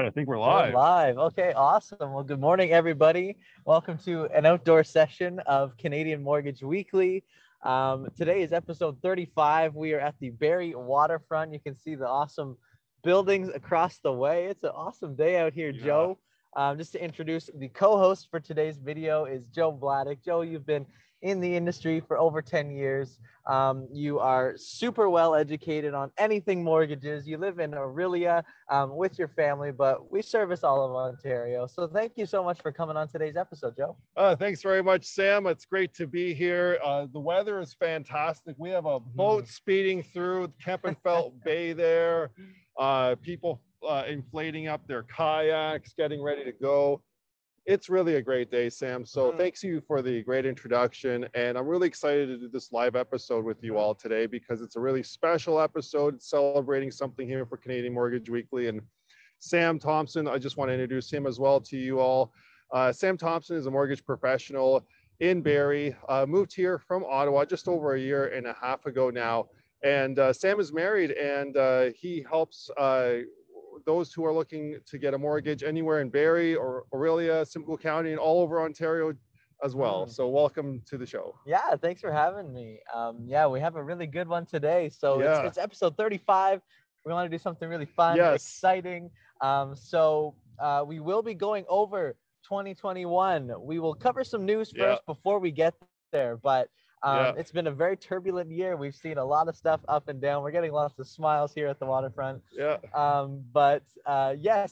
I think we're We're live. live. Okay, awesome. Well, good morning, everybody. Welcome to an outdoor session of Canadian Mortgage Weekly. Today is episode 35. We are at the Barrie waterfront. You can see the awesome buildings across the way. It's an awesome day out here, Yeah. Joe. Just to introduce the co-host for today's video is Joe Bladek. Joe, you've been in the industry for over 10 years. You are super well educated on anything mortgages. You live in Aurelia with your family, but we service all of Ontario. So thank you so much for coming on today's episode, Joe. Thanks very much, Sam. It's great to be here. The weather is fantastic. We have a boat speeding through Kempenfelt Bay there. People inflating up their kayaks, getting ready to go. It's really a great day, Sam. So thanks you for the great introduction. And I'm really excited to do this live episode with you all today because it's a really special episode celebrating something here for Canadian Mortgage Weekly. And Sam Thompson, I just want to introduce him as well to you all. Sam Thompson is a mortgage professional in Barrie, moved here from Ottawa just over a year and a half ago now. And Sam is married and he helps those who are looking to get a mortgage anywhere in Barrie or Aurelia, Simcoe County, and all over Ontario as well. So welcome to the show. Yeah, thanks for having me. Yeah, we have a really good one today. So Yeah. it's episode 35. We want to do something really fun, exciting. We will be going over 2021. We will cover some news first before we get there, but it's been a very turbulent year. We've seen a lot of stuff up and down. We're getting lots of smiles here at the waterfront. Yes,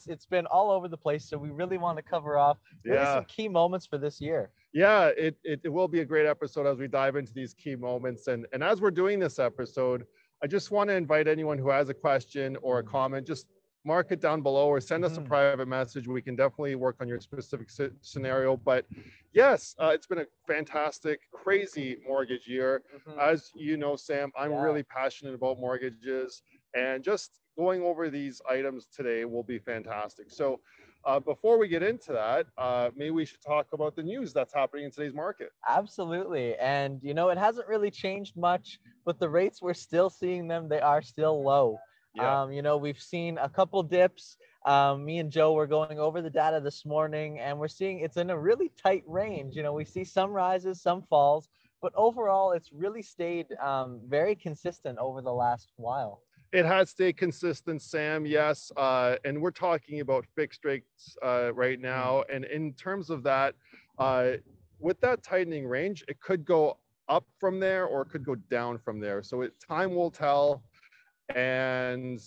it's been all over the place. So we really want to cover off really some key moments for this year. Yeah, it will be a great episode as we dive into these key moments. And as we're doing this episode, I just want to invite anyone who has a question or a comment, just mark it down below or send us a private message. We can definitely work on your specific scenario. But yes, it's been a fantastic, crazy mortgage year. As you know, Sam, I'm really passionate about mortgages, and just going over these items today will be fantastic. So before we get into that, maybe we should talk about the news that's happening in today's market. Absolutely. And, you know, it hasn't really changed much, but the rates, we're still seeing them. They are still low. You know, we've seen a couple dips. Me and Joe were going over the data this morning, and we're seeing it's in a really tight range. You know, we see some rises, some falls, but overall, it's really stayed very consistent over the last while. It has stayed consistent, Sam, yes. And we're talking about fixed rates right now. And in terms of that, with that tightening range, it could go up from there or it could go down from there. So time will tell. And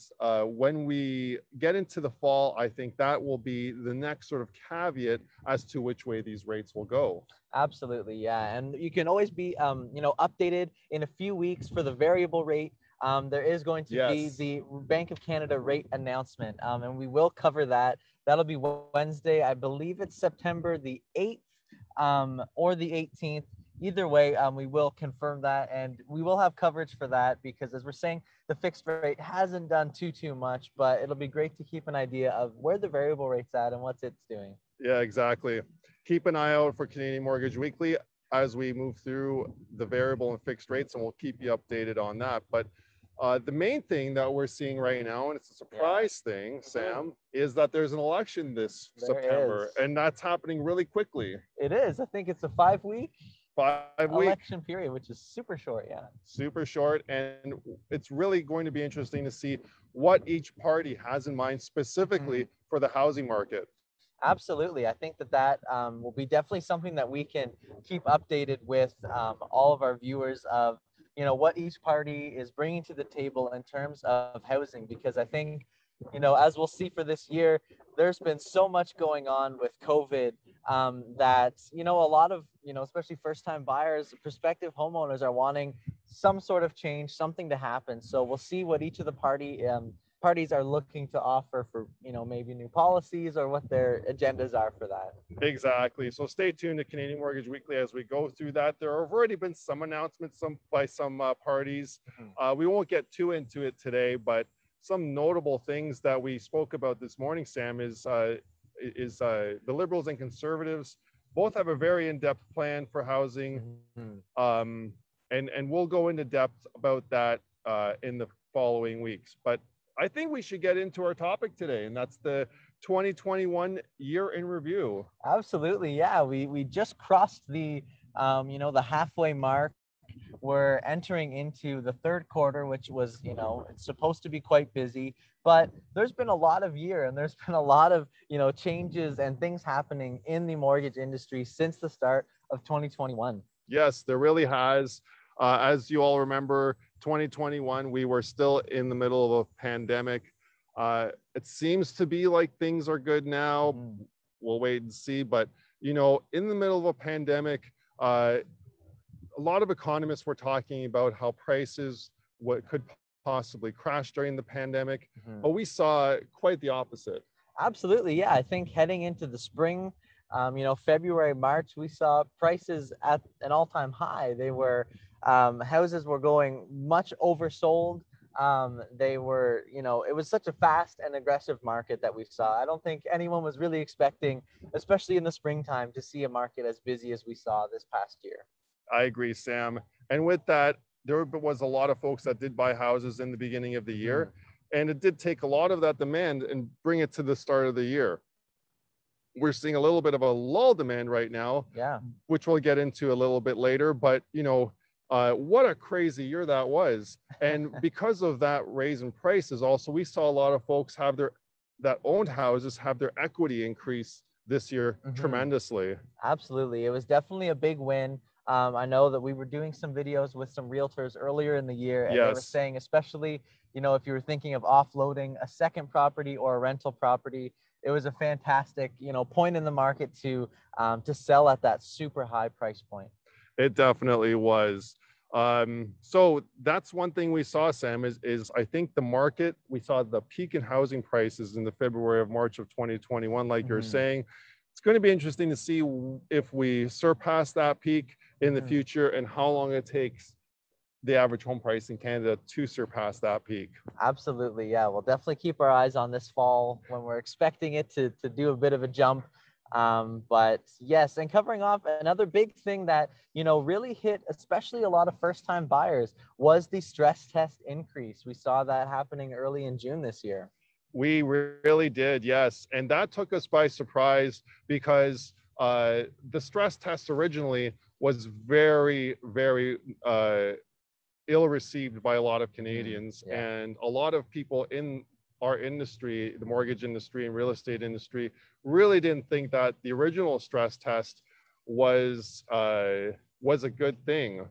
when we get into the fall, I think that will be the next sort of caveat as to which way these rates will go. Absolutely, yeah. And you can always be, you know, updated in a few weeks for the variable rate. There is going to be the Bank of Canada rate announcement, and we will cover that. That'll be Wednesday. I believe it's September the 8th or the 18th. Either way, we will confirm that, and we will have coverage for that because, as we're saying, the fixed rate hasn't done too much, but it'll be great to keep an idea of where the variable rate's at and what it's doing. Yeah, exactly. Keep an eye out for Canadian Mortgage Weekly as we move through the variable and fixed rates, and we'll keep you updated on that. But the main thing that we're seeing right now, and it's a surprise thing, Sam, is that there's an election this September, and that's happening really quickly. It is. I think it's a 5-week election week period, which is super short. Yeah, super short, and it's really going to be interesting to see what each party has in mind specifically for the housing market. Absolutely. I think that will be definitely something that we can keep updated with all of our viewers of, you know, what each party is bringing to the table in terms of housing, because I think, you know, as we'll see for this year, there's been so much going on with COVID that, you know, a lot of, you know, especially first-time buyers, prospective homeowners are wanting some sort of change, something to happen. So we'll see what each of the parties are looking to offer for, you know, maybe new policies or what their agendas are for that. Exactly. So stay tuned to Canadian Mortgage Weekly as we go through that. There have already been some announcements by some parties. We won't get too into it today, but some notable things that we spoke about this morning, Sam, is the Liberals and Conservatives both have a very in-depth plan for housing, and we'll go into depth about that in the following weeks. But I think we should get into our topic today, and that's the 2021 year in review. Absolutely, yeah. We just crossed the the halfway mark. We're entering into the third quarter, which was, it's supposed to be quite busy, but there's been a lot of year and there's been a lot of, changes and things happening in the mortgage industry since the start of 2021. Yes, there really has. As you all remember, 2021, we were still in the middle of a pandemic. It seems to be like things are good now. We'll wait and see. But, in the middle of a pandemic, a lot of economists were talking about how prices could possibly crash during the pandemic, but we saw quite the opposite. Absolutely, yeah. I think heading into the spring, February, March, we saw prices at an all-time high. They were houses were going much oversold. They were, it was such a fast and aggressive market that we saw. I don't think anyone was really expecting, especially in the springtime, to see a market as busy as we saw this past year. I agree, Sam. And with that, there was a lot of folks that did buy houses in the beginning of the year, and it did take a lot of that demand and bring it to the start of the year. We're seeing a little bit of a lull demand right now, which we'll get into a little bit later. But, what a crazy year that was. And because of that raise in prices, also, we saw a lot of folks that owned houses have their equity increase this year tremendously. Absolutely. It was definitely a big win. I know that we were doing some videos with some realtors earlier in the year, and they were saying, especially, if you were thinking of offloading a second property or a rental property, it was a fantastic, point in the market to sell at that super high price point. It definitely was. So that's one thing we saw, Sam, is I think the market, we saw the peak in housing prices in the February of March of 2021, like you're saying. It's going to be interesting to see if we surpass that peak in the future and how long it takes the average home price in Canada to surpass that peak. Absolutely. Yeah. We'll definitely keep our eyes on this fall when we're expecting it to do a bit of a jump. But yes, and covering off another big thing that, really hit, especially a lot of first-time buyers, was the stress test increase. We saw that happening early in June this year. We really did, yes. And that took us by surprise because the stress test originally was very, very ill received by a lot of Canadians. And a lot of people in our industry, the mortgage industry and real estate industry, really didn't think that the original stress test was a good thing.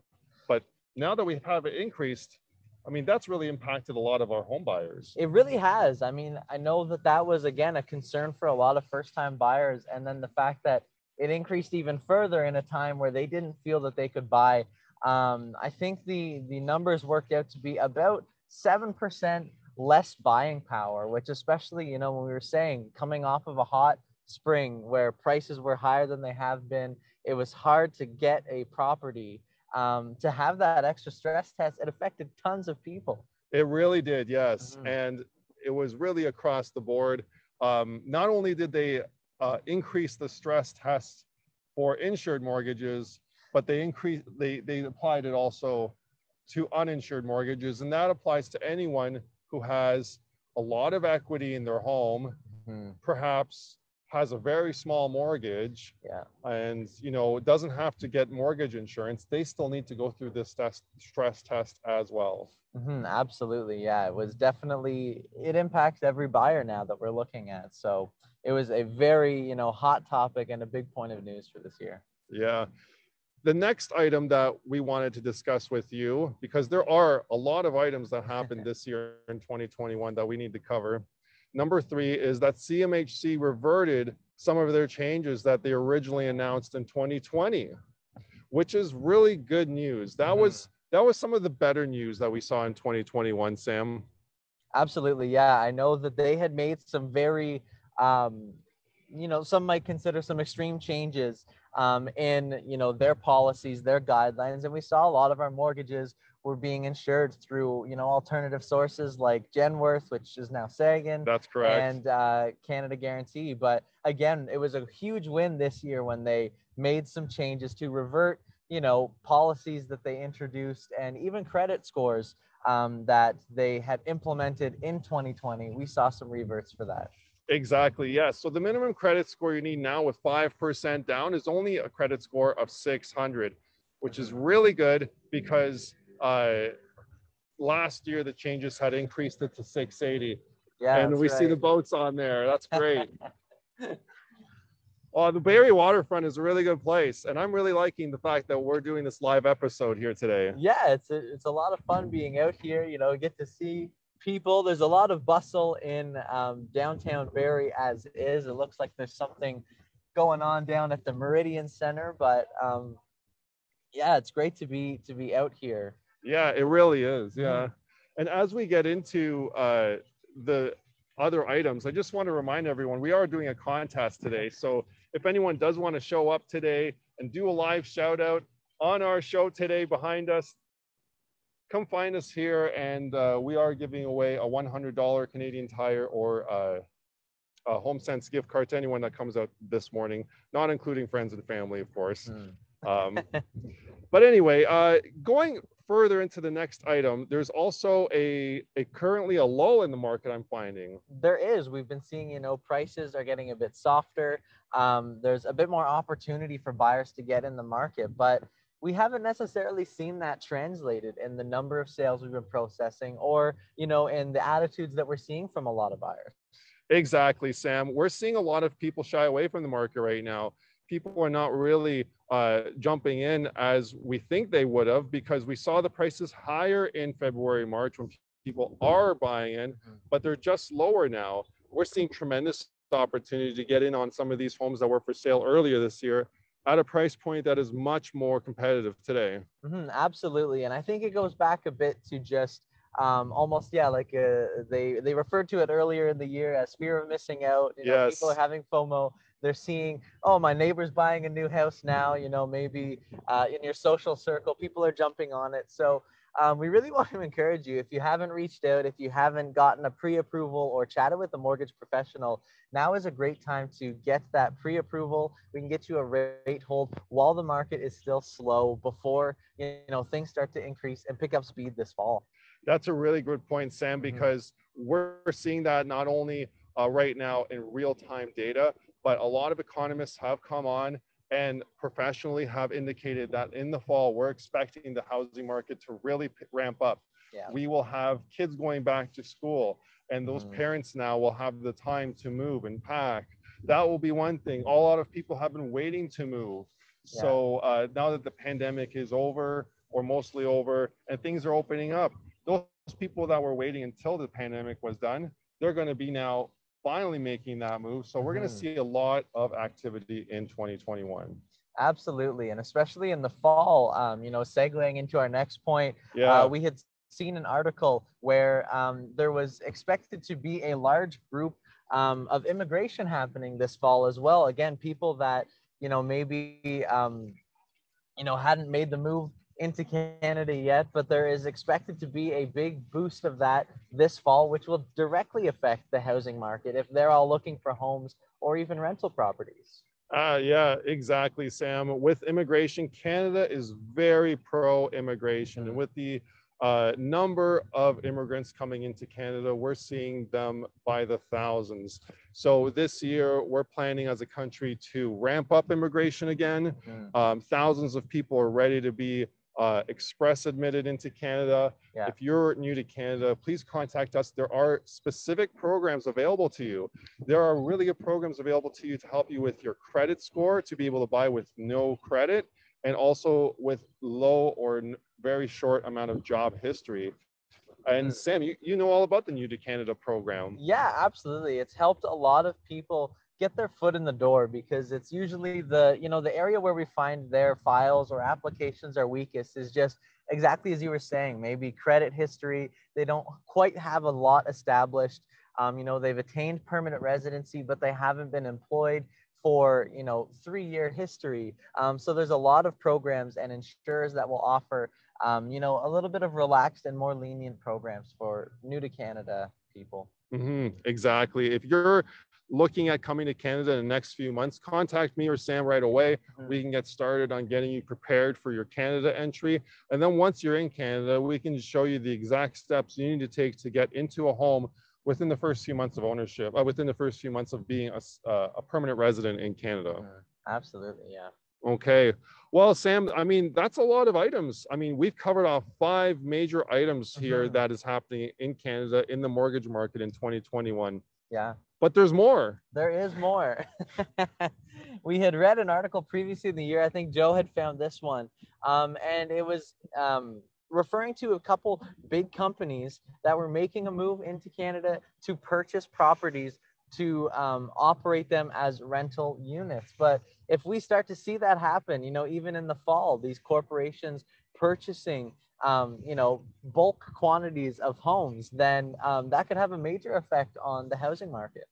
But now that we have it increased, I mean, that's really impacted a lot of our home buyers. It really has. I mean, I know that was, again, a concern for a lot of first-time buyers. And then the fact that it increased even further in a time where they didn't feel that they could buy. I think the numbers worked out to be about 7% less buying power, which especially, when we were saying, coming off of a hot spring where prices were higher than they have been, it was hard to get a property. To have that extra stress test, it affected tons of people. It really did, yes. And it was really across the board. Not only did they increase the stress test for insured mortgages, but they applied it also to uninsured mortgages. And that applies to anyone who has a lot of equity in their home, perhaps has a very small mortgage, and doesn't have to get mortgage insurance. They still need to go through this stress test as well. Absolutely, yeah. It was definitely, it impacts every buyer now that we're looking at. So it was a very hot topic and a big point of news for this year. Yeah. The next item that we wanted to discuss with you, because there are a lot of items that happened this year in 2021 that we need to cover. Number 3 is that CMHC reverted some of their changes that they originally announced in 2020, which is really good news. That was some of the better news that we saw in 2021, Sam. Absolutely, yeah. I know that they had made some very, some might consider some extreme changes in, their policies, their guidelines. And we saw a lot of our mortgages were being insured through, alternative sources like Genworth, which is now Sagan. That's correct. And Canada Guarantee. But again, it was a huge win this year when they made some changes to revert, policies that they introduced and even credit scores that they had implemented in 2020, we saw some reverts for that. Exactly. Yes. So the minimum credit score you need now with 5% down is only a credit score of 600, which is really good because last year the changes had increased it to 680. Yeah, And we see the boats on there. That's great. The Barrie waterfront is a really good place, and I'm really liking the fact that we're doing this live episode here today. Yeah, it's a lot of fun being out here. You know, get to see people. There's a lot of bustle in downtown Barrie as is. It looks like there's something going on down at the Meridian Center, but yeah, it's great to be out here. Yeah, it really is. Yeah. And as we get into the other items, I just want to remind everyone, we are doing a contest today. So if anyone does want to show up today and do a live shout out on our show today behind us, come find us here, and we are giving away a $100 Canadian Tire or a Homesense gift card to anyone that comes out this morning, not including friends and family, of course. But anyway, going further into the next item, there's also currently a lull in the market, I'm finding. There is. We've been seeing, you know, prices are getting a bit softer. There's a bit more opportunity for buyers to get in the market, but we haven't necessarily seen that translated in the number of sales we've been processing, or, you know, in the attitudes that we're seeing from a lot of buyers. Exactly, Sam. We're seeing a lot of people shy away from the market right now. People are not really jumping in as we think they would have, because we saw the prices higher in February, March when people are buying in, but they're just lower now. We're seeing tremendous opportunity to get in on some of these homes that were for sale earlier this year at a price point that is much more competitive today. Absolutely. And I think it goes back a bit to just almost, yeah, like they referred to it earlier in the year as fear of missing out. You know, people are having FOMO. They're seeing, oh, my neighbor's buying a new house now, you know, maybe in your social circle, people are jumping on it. So we really want to encourage you, if you haven't reached out, if you haven't gotten a pre-approval or chatted with a mortgage professional, now is a great time to get that pre-approval. We can get you a rate hold while the market is still slow, before, you know, things start to increase and pick up speed this fall. That's a really good point, Sam, because we're seeing that not only right now in real-time data, but a lot of economists have come on and professionally have indicated that in the fall, we're expecting the housing market to really ramp up. We will have kids going back to school, and those parents now will have the time to move and pack. That will be one thing. A lot of people have been waiting to move. So now that the pandemic is over, or mostly over, and things are opening up, those people that were waiting until the pandemic was done, they're going to be now finally making that move. So we're going to see a lot of activity in 2021. Absolutely. And especially in the fall, you know, segueing into our next point, we had seen an article where there was expected to be a large group of immigration happening this fall as well. Again, people that, you know, maybe, you know, hadn't made the move into Canada yet, but there is expected to be a big boost of that this fall, which will directly affect the housing market if they're all looking for homes or even rental properties. Yeah, exactly, Sam. With immigration, Canada is very pro-immigration, and with the number of immigrants coming into Canada, we're seeing them by the thousands. So this year, we're planning as a country to ramp up immigration again. Thousands of people are ready to be express admitted into Canada. If you're new to Canada, please contact us. There are specific programs available to you. There are really good programs available to you to help you with your credit score, to be able to buy with no credit, and also with low or very short amount of job history. And Sam, you know all about the New to Canada program. Yeah, absolutely. It's helped a lot of people get their foot in the door, because it's usually the, you know, the area where we find their files or applications are weakest is just exactly as you were saying, maybe credit history. They don't quite have a lot established. You know, they've attained permanent residency, but they haven't been employed for, you know, 3-year history. So there's a lot of programs and insurers that will offer, you know, a little bit of relaxed and more lenient programs for new to Canada people. Exactly. If you're looking at coming to Canada in the next few months, contact me or Sam right away. We can get started on getting you prepared for your Canada entry. And then once you're in Canada, we can show you the exact steps you need to take to get into a home within the first few months of ownership, within the first few months of being a permanent resident in Canada. Absolutely, yeah. Okay. Well, Sam, I mean, that's a lot of items. I mean, we've covered off 5 major items here that is happening in Canada in the mortgage market in 2021. Yeah. But there's more. There is more. We had read an article previously in the year. I think Joe had found this one. And it was referring to a couple big companies that were making a move into Canada to purchase properties to operate them as rental units. But if we start to see that happen, you know, even in the fall, these corporations purchasing, you know, bulk quantities of homes, then that could have a major effect on the housing market.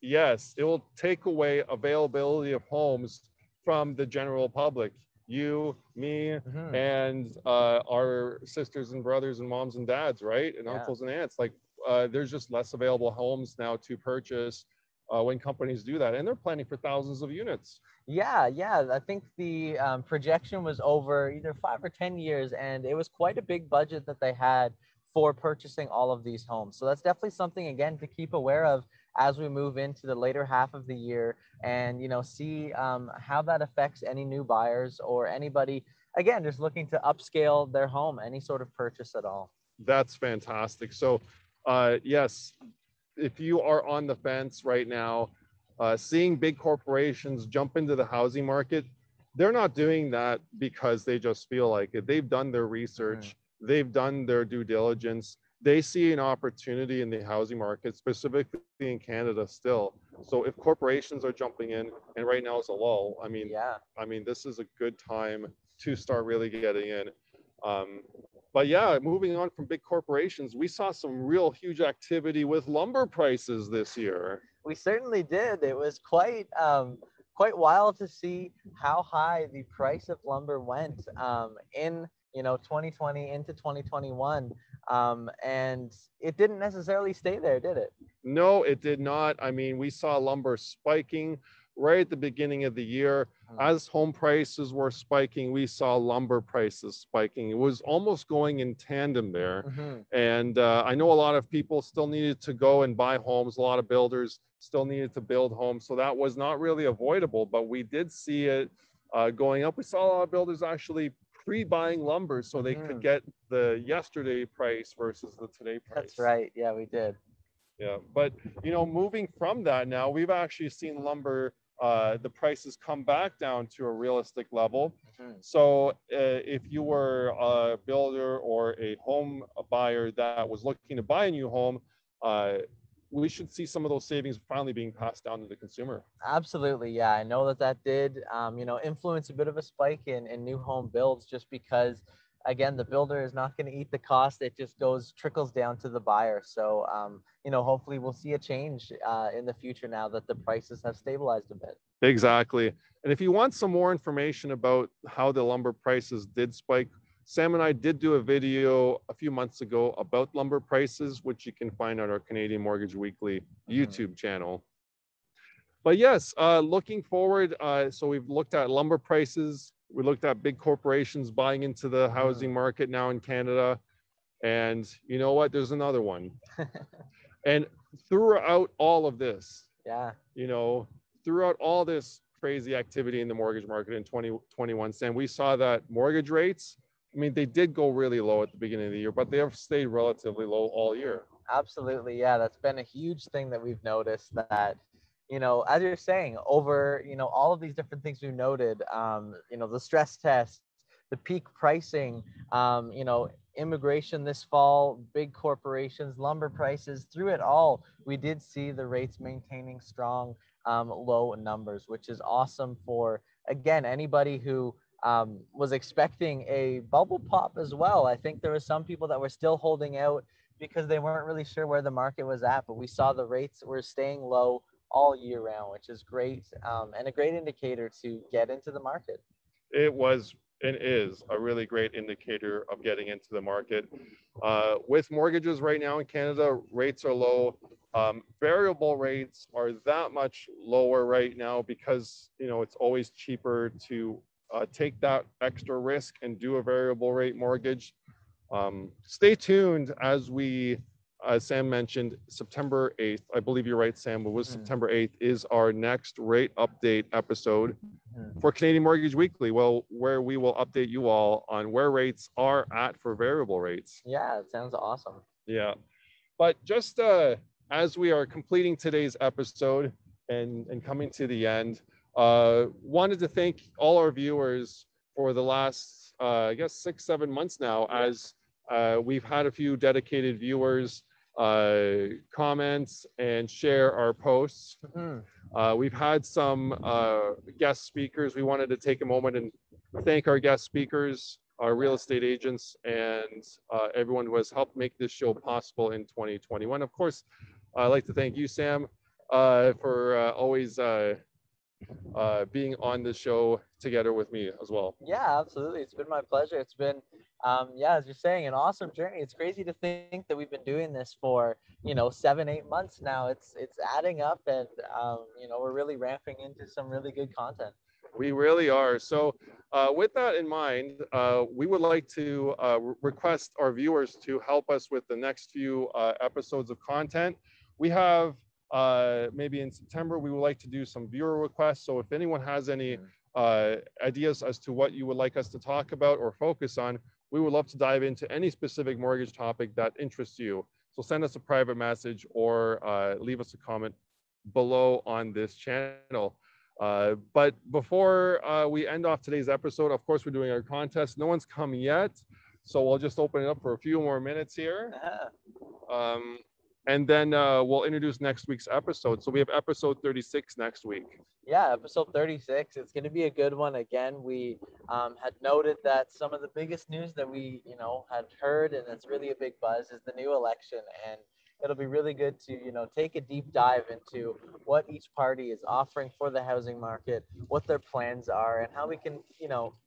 Yes, it will take away availability of homes from the general public. You, me, and our sisters and brothers and moms and dads, right? And uncles and aunts. Like, there's just less available homes now to purchase when companies do that. And they're planning for thousands of units. Yeah. I think the projection was over either 5 or 10 years, and it was quite a big budget that they had for purchasing all of these homes. So that's definitely something, again, to keep aware of as we move into the later half of the year, and, you know, see how that affects any new buyers or anybody, again, just looking to upscale their home, any sort of purchase at all. That's fantastic. So yes, if you are on the fence right now, seeing big corporations jump into the housing market, they're not doing that because they just feel like it. They've done their research. They've done their due diligence. They see an opportunity in the housing market, specifically in Canada still. So if corporations are jumping in, and right now it's a lull, I mean, this is a good time to start really getting in. But yeah, moving on from big corporations, we saw some real huge activity with lumber prices this year. We certainly did. It was quite wild to see how high the price of lumber went in, you know, 2020 into 2021. And it didn't necessarily stay there, did it? No, it did not. I mean, we saw lumber spiking right at the beginning of the year. As home prices were spiking, we saw lumber prices spiking. It was almost going in tandem there. And I know a lot of people still needed to go and buy homes. A lot of builders still needed to build homes. So that was not really avoidable, but we did see it going up. We saw a lot of builders actually pre-buying lumber so they could get the yesterday price versus the today price. That's right. Yeah, we did. Yeah, but, you know, moving from that now, we've actually seen lumber, the prices come back down to a realistic level. So if you were a builder or a home buyer that was looking to buy a new home, we should see some of those savings finally being passed down to the consumer. Absolutely. Yeah, I know that did, you know, influence a bit of a spike in new home builds, just because, again, the builder is not going to eat the cost. It just trickles down to the buyer. So, you know, hopefully we'll see a change in the future now that the prices have stabilized a bit. Exactly. And if you want some more information about how the lumber prices did spike, Sam and I did do a video a few months ago about lumber prices, which you can find on our Canadian Mortgage Weekly YouTube channel. But yes, looking forward, so we've looked at lumber prices. We looked at big corporations buying into the housing market now in Canada. And you know what? There's another one. And throughout all of this, you know, throughout all this crazy activity in the mortgage market in 2021, Sam, we saw that mortgage rates, I mean, they did go really low at the beginning of the year, but they have stayed relatively low all year. Absolutely. Yeah, that's been a huge thing that we've noticed, that, you know, as you're saying, over, you know, all of these different things we noted, you know, the stress tests, the peak pricing, you know, immigration this fall, big corporations, lumber prices, through it all, we did see the rates maintaining strong, low numbers, which is awesome for, again, anybody who was expecting a bubble pop as well. I think there were some people that were still holding out because they weren't really sure where the market was at, but we saw the rates were staying low all year round, which is great, and a great indicator to get into the market. It was and is a really great indicator of getting into the market. With mortgages right now in Canada, rates are low. Variable rates are that much lower right now because, you know, it's always cheaper to take that extra risk and do a variable rate mortgage. Stay tuned as we, as Sam mentioned, September 8th, I believe you're right, Sam, it was September 8th, is our next rate update episode for Canadian Mortgage Weekly, well, where we will update you all on where rates are at for variable rates. Yeah, it sounds awesome. Yeah. But just as we are completing today's episode and coming to the end, wanted to thank all our viewers for the last, I guess, 6-7 months now, as we've had a few dedicated viewers comments and share our posts. We've had some guest speakers. We wanted to take a moment and thank our guest speakers, our real estate agents, and everyone who has helped make this show possible in 2021. Of course, I'd like to thank you, Sam, for always being on the show together with me as well. Yeah, absolutely. It's been my pleasure. It's been, yeah, as you're saying, an awesome journey. It's crazy to think that we've been doing this for, 7-8 months now. It's adding up, and we're really ramping into some really good content. We really are. So with that in mind, we would like to request our viewers to help us with the next few episodes of content. We have maybe in September, we would like to do some viewer requests. So if anyone has any ideas as to what you would like us to talk about or focus on, we would love to dive into any specific mortgage topic that interests you. So send us a private message or leave us a comment below on this channel. But before we end off today's episode, of course, we're doing our contest. No one's come yet, so we'll just open it up for a few more minutes here. And then we'll introduce next week's episode. So we have episode 36 next week. Yeah, episode 36. It's going to be a good one. Again, we had noted that some of the biggest news that we, had heard, and it's really a big buzz, is the new election. And it'll be really good to, take a deep dive into what each party is offering for the housing market, what their plans are, and how we can,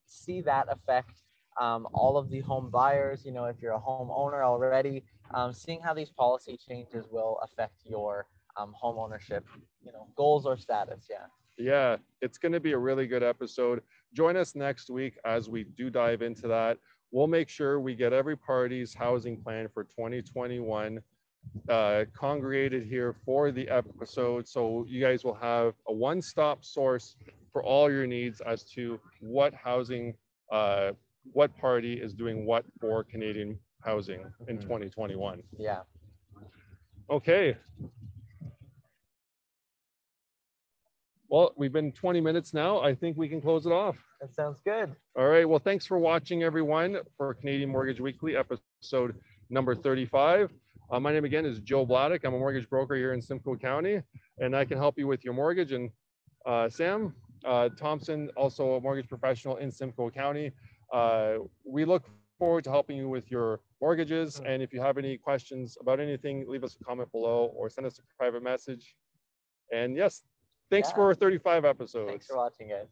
see that affect all of the home buyers. If you're a homeowner already, seeing how these policy changes will affect your home ownership, goals or status. Yeah, it's going to be a really good episode. Join us next week as we do dive into that. We'll make sure we get every party's housing plan for 2021 congregated here for the episode, so you guys will have a one-stop source for all your needs as to what housing, what party is doing what for Canadian housing in 2021. Yeah. Okay. Well, we've been 20 minutes now. I think we can close it off. That sounds good. All right. Well, thanks for watching, everyone, for Canadian Mortgage Weekly, episode number 35. My name again is Joe Bladek. I'm a mortgage broker here in Simcoe County, and I can help you with your mortgage. And Sam Thompson, also a mortgage professional in Simcoe County. We look forward to helping you with your mortgages. And if you have any questions about anything, leave us a comment below or send us a private message. And yes, thanks for 35 episodes. Thanks for watching, guys.